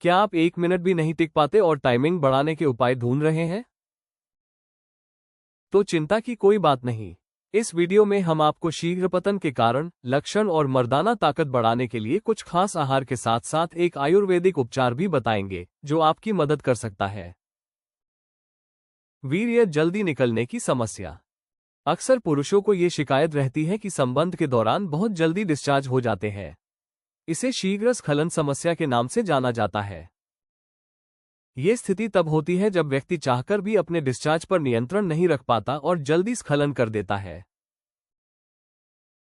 क्या आप 1 मिनट भी नहीं टिक पाते और टाइमिंग बढ़ाने के उपाय ढूंढ रहे हैं? तो चिंता की कोई बात नहीं। इस वीडियो में हम आपको शीघ्र पतन के कारण, लक्षण और मर्दाना ताकत बढ़ाने के लिए कुछ खास आहार के साथ साथ एक आयुर्वेदिक उपचार भी बताएंगे, जो आपकी मदद कर सकता है। वीर्य जल्दी निकलने की समस्या। अक्सर पुरुषों को ये शिकायत रहती है कि संबंध के दौरान बहुत जल्दी डिस्चार्ज हो जाते हैं। इसे शीघ्र स्खलन समस्या के नाम से जाना जाता है। ये स्थिति तब होती है जब व्यक्ति चाहकर भी अपने डिस्चार्ज पर नियंत्रण नहीं रख पाता और जल्दी स्खलन कर देता है।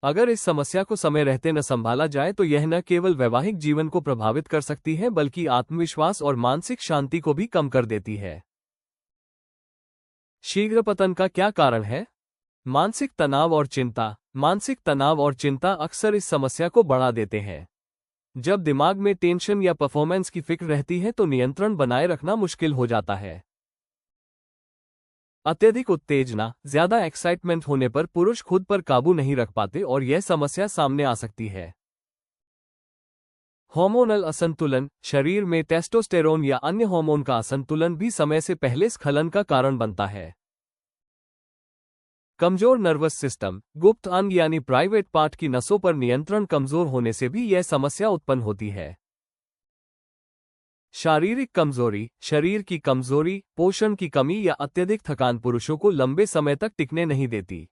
अगर इस समस्या को समय रहते न संभाला जाए तो यह न केवल वैवाहिक जीवन को प्रभावित कर सकती है बल्कि आत्मविश्वास और मानसिक शांति को भी कम कर देती है। शीघ्र पतन का क्या कारण है? मानसिक तनाव और चिंता। मानसिक तनाव और चिंता अक्सर इस समस्या को बढ़ा देते हैं। जब दिमाग में टेंशन या परफॉर्मेंस की फिक्र रहती है तो नियंत्रण बनाए रखना मुश्किल हो जाता है। अत्यधिक उत्तेजना, ज्यादा एक्साइटमेंट होने पर पुरुष खुद पर काबू नहीं रख पाते और यह समस्या सामने आ सकती है। हार्मोनल असंतुलन। शरीर में टेस्टोस्टेरोन या अन्य हार्मोन का असंतुलन भी समय से पहले स्खलन का कारण बनता है। कमजोर नर्वस सिस्टम। गुप्त अंग यानी प्राइवेट पार्ट की नसों पर नियंत्रण कमजोर होने से भी यह समस्या उत्पन्न होती है। शारीरिक कमजोरी। शरीर की कमजोरी, पोषण की कमी या अत्यधिक थकान पुरुषों को लंबे समय तक टिकने नहीं देती।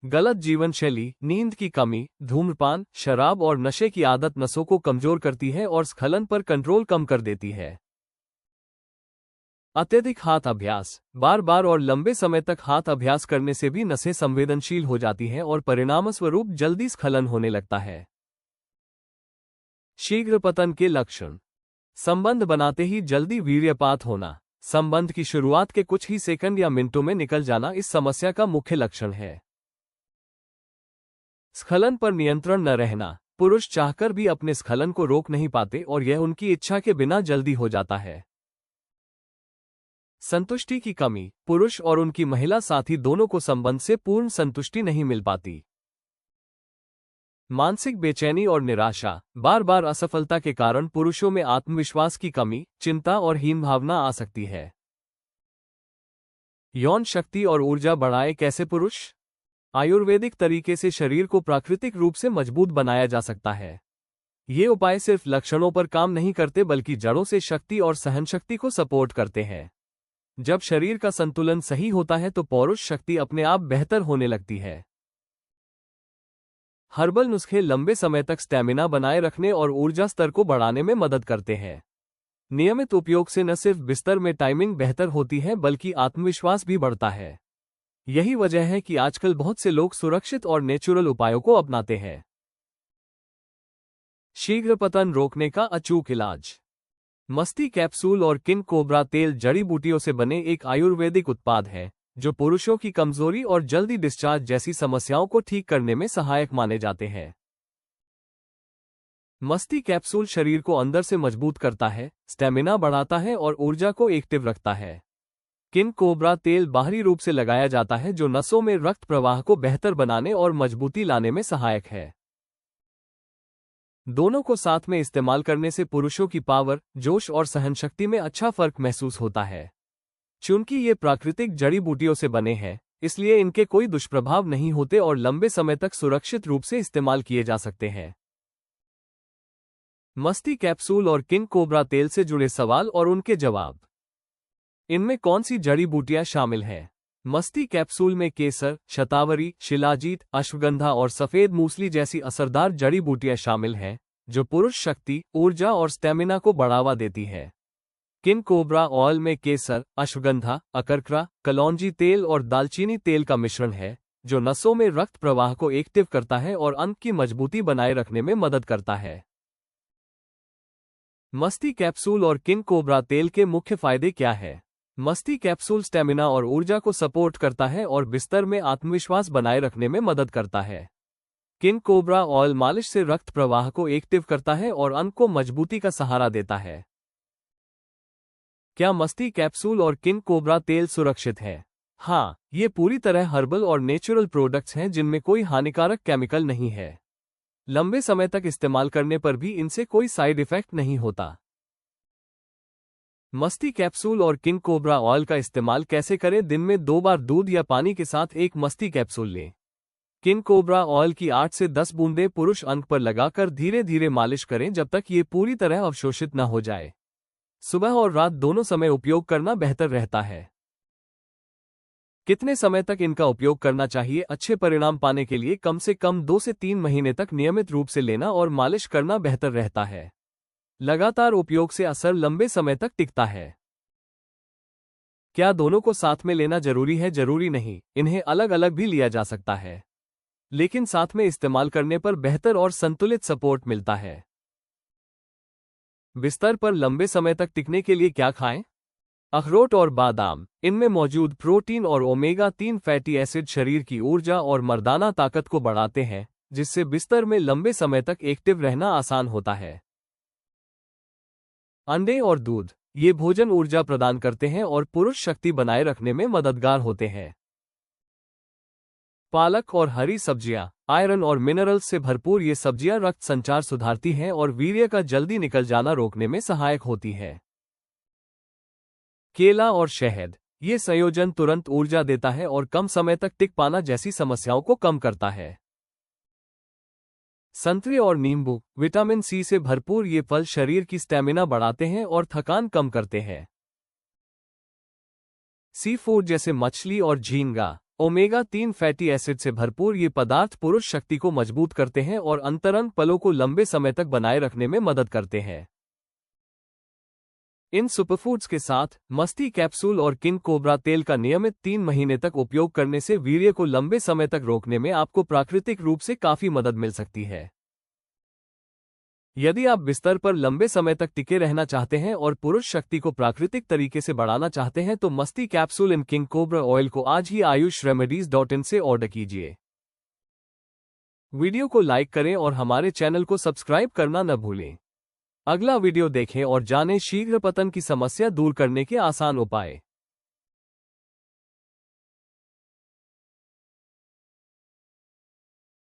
गलत जीवन शैली। नींद की कमी, धूम्रपान, शराब और नशे की आदत नसों को कमजोर करती है और स्खलन पर कंट्रोल कम कर देती है। अत्यधिक हाथ अभ्यास। बार बार और लंबे समय तक हाथ अभ्यास करने से भी नसें संवेदनशील हो जाती हैं और परिणामस्वरूप जल्दी स्खलन होने लगता है। शीघ्र पतन के लक्षण। संबंध बनाते ही जल्दी वीर्यपात होना। संबंध की शुरुआत के कुछ ही सेकंड या मिनटों में निकल जाना इस समस्या का मुख्य लक्षण है। स्खलन पर नियंत्रण न रहना। पुरुष चाहकर भी अपने स्खलन को रोक नहीं पाते और यह उनकी इच्छा के बिना जल्दी हो जाता है। संतुष्टि की कमी। पुरुष और उनकी महिला साथी दोनों को संबंध से पूर्ण संतुष्टि नहीं मिल पाती। मानसिक बेचैनी और निराशा। बार बार असफलता के कारण पुरुषों में आत्मविश्वास की कमी, चिंता और हीन भावना आ सकती है। यौन शक्ति और ऊर्जा बढ़ाए कैसे पुरुष? आयुर्वेदिक तरीके से शरीर को प्राकृतिक रूप से मजबूत बनाया जा सकता है। ये उपाय सिर्फ लक्षणों पर काम नहीं करते बल्कि जड़ों से शक्ति और सहनशक्ति को सपोर्ट करते हैं। जब शरीर का संतुलन सही होता है तो पौरुष शक्ति अपने आप बेहतर होने लगती है। हर्बल नुस्खे लंबे समय तक स्टैमिना बनाए रखने और ऊर्जा स्तर को बढ़ाने में मदद करते हैं। नियमित उपयोग से न सिर्फ बिस्तर में टाइमिंग बेहतर होती है बल्कि आत्मविश्वास भी बढ़ता है। यही वजह है कि आजकल बहुत से लोग सुरक्षित और नेचुरल उपायों को अपनाते हैं। शीघ्र पतन रोकने का अचूक इलाज। मस्ती कैप्सूल और किंग कोबरा तेल जड़ी बूटियों से बने एक आयुर्वेदिक उत्पाद है जो पुरुषों की कमजोरी और जल्दी डिस्चार्ज जैसी समस्याओं को ठीक करने में सहायक माने जाते हैं। मस्ती कैप्सूल शरीर को अंदर से मजबूत करता है, स्टेमिना बढ़ाता है और ऊर्जा को एक्टिव रखता है। किंग कोबरा तेल बाहरी रूप से लगाया जाता है जो नसों में रक्त प्रवाह को बेहतर बनाने और मजबूती लाने में सहायक है। दोनों को साथ में इस्तेमाल करने से पुरुषों की पावर, जोश और सहनशक्ति में अच्छा फर्क महसूस होता है। चूंकि ये प्राकृतिक जड़ी बूटियों से बने हैं, इसलिए इनके कोई दुष्प्रभाव नहीं होते और लंबे समय तक सुरक्षित रूप से इस्तेमाल किए जा सकते हैं। मस्ती कैप्सूल और किंग कोबरा तेल से जुड़े सवाल और उनके जवाब। इनमें कौन सी जड़ी बूटियां शामिल हैं? मस्ती कैप्सूल में केसर, शतावरी, शिलाजीत, अश्वगंधा और सफेद मूसली जैसी असरदार जड़ी बूटियां शामिल हैं, जो पुरुष शक्ति, ऊर्जा और स्टेमिना को बढ़ावा देती है। किंग कोबरा ऑयल में केसर, अश्वगंधा, अकरकरा, कलौंजी तेल और दालचीनी तेल का मिश्रण है, जो नसों में रक्त प्रवाह को एक्टिव करता है और अंग की मजबूती बनाए रखने में मदद करता है। मस्ती कैप्सूल और किंग कोबरा तेल के मुख्य फायदे क्या है? मस्ती कैप्सूल स्टेमिना और ऊर्जा को सपोर्ट करता है और बिस्तर में आत्मविश्वास बनाए रखने में मदद करता है। किंग कोबरा ऑयल मालिश से रक्त प्रवाह को एक्टिव करता है और अंग को मजबूती का सहारा देता है। क्या मस्ती कैप्सूल और किंग कोबरा तेल सुरक्षित है? हाँ, ये पूरी तरह हर्बल और नेचुरल प्रोडक्ट्स हैं जिनमें कोई हानिकारक केमिकल नहीं है। लंबे समय तक इस्तेमाल करने पर भी इनसे कोई साइड इफेक्ट नहीं होता। मस्ती कैप्सूल और किंग कोबरा ऑयल का इस्तेमाल कैसे करें? दिन में 2 बार दूध या पानी के साथ एक मस्ती कैप्सूल लें। किंग कोबरा ऑयल की 8 से 10 बूंदें पुरुष अंग पर लगाकर धीरे धीरे मालिश करें जब तक ये पूरी तरह अवशोषित न हो जाए। सुबह और रात दोनों समय उपयोग करना बेहतर रहता है। कितने समय तक इनका उपयोग करना चाहिए? अच्छे परिणाम पाने के लिए कम से कम 2 से 3 महीने तक नियमित रूप से लेना और मालिश करना बेहतर रहता है। लगातार उपयोग से असर लंबे समय तक टिकता है। क्या दोनों को साथ में लेना जरूरी है? जरूरी नहीं, इन्हें अलग अलग भी लिया जा सकता है, लेकिन साथ में इस्तेमाल करने पर बेहतर और संतुलित सपोर्ट मिलता है। बिस्तर पर लंबे समय तक टिकने के लिए क्या खाएं? अखरोट और बादाम, इनमें मौजूद प्रोटीन और ओमेगा-3 फैटी एसिड शरीर की ऊर्जा और मर्दाना ताकत को बढ़ाते हैं, जिससे बिस्तर में लंबे समय तक एक्टिव रहना आसान होता है। अंडे और दूध, ये भोजन ऊर्जा प्रदान करते हैं और पुरुष शक्ति बनाए रखने में मददगार होते हैं। पालक और हरी सब्जियां, आयरन और मिनरल्स से भरपूर ये सब्जियां रक्त संचार सुधारती हैं और वीर्य का जल्दी निकल जाना रोकने में सहायक होती है। केला और शहद, ये संयोजन तुरंत ऊर्जा देता है और कम समय तक टिक पाना जैसी समस्याओं को कम करता है। संतरे और नींबू, विटामिन सी से भरपूर ये फल शरीर की स्टैमिना बढ़ाते हैं और थकान कम करते हैं। सी फूड जैसे मछली और झींगा, ओमेगा-3 फैटी एसिड से भरपूर ये पदार्थ पुरुष शक्ति को मजबूत करते हैं और अंतरंग पलों को लंबे समय तक बनाए रखने में मदद करते हैं। इन सुपरफूड्स के साथ मस्ती कैप्सूल और किंग कोबरा तेल का नियमित 3 महीने तक उपयोग करने से वीर्य को लंबे समय तक रोकने में आपको प्राकृतिक रूप से काफी मदद मिल सकती है। यदि आप बिस्तर पर लंबे समय तक टिके रहना चाहते हैं और पुरुष शक्ति को प्राकृतिक तरीके से बढ़ाना चाहते हैं तो मस्ती कैप्सूल इन किंग कोबरा ऑयल को आज ही ayushRemedies.in से ऑर्डर कीजिए। वीडियो को लाइक करें और हमारे चैनल को सब्सक्राइब करना न भूलें। अगला वीडियो देखें और जानें शीघ्र पतन की समस्या दूर करने के आसान उपाय।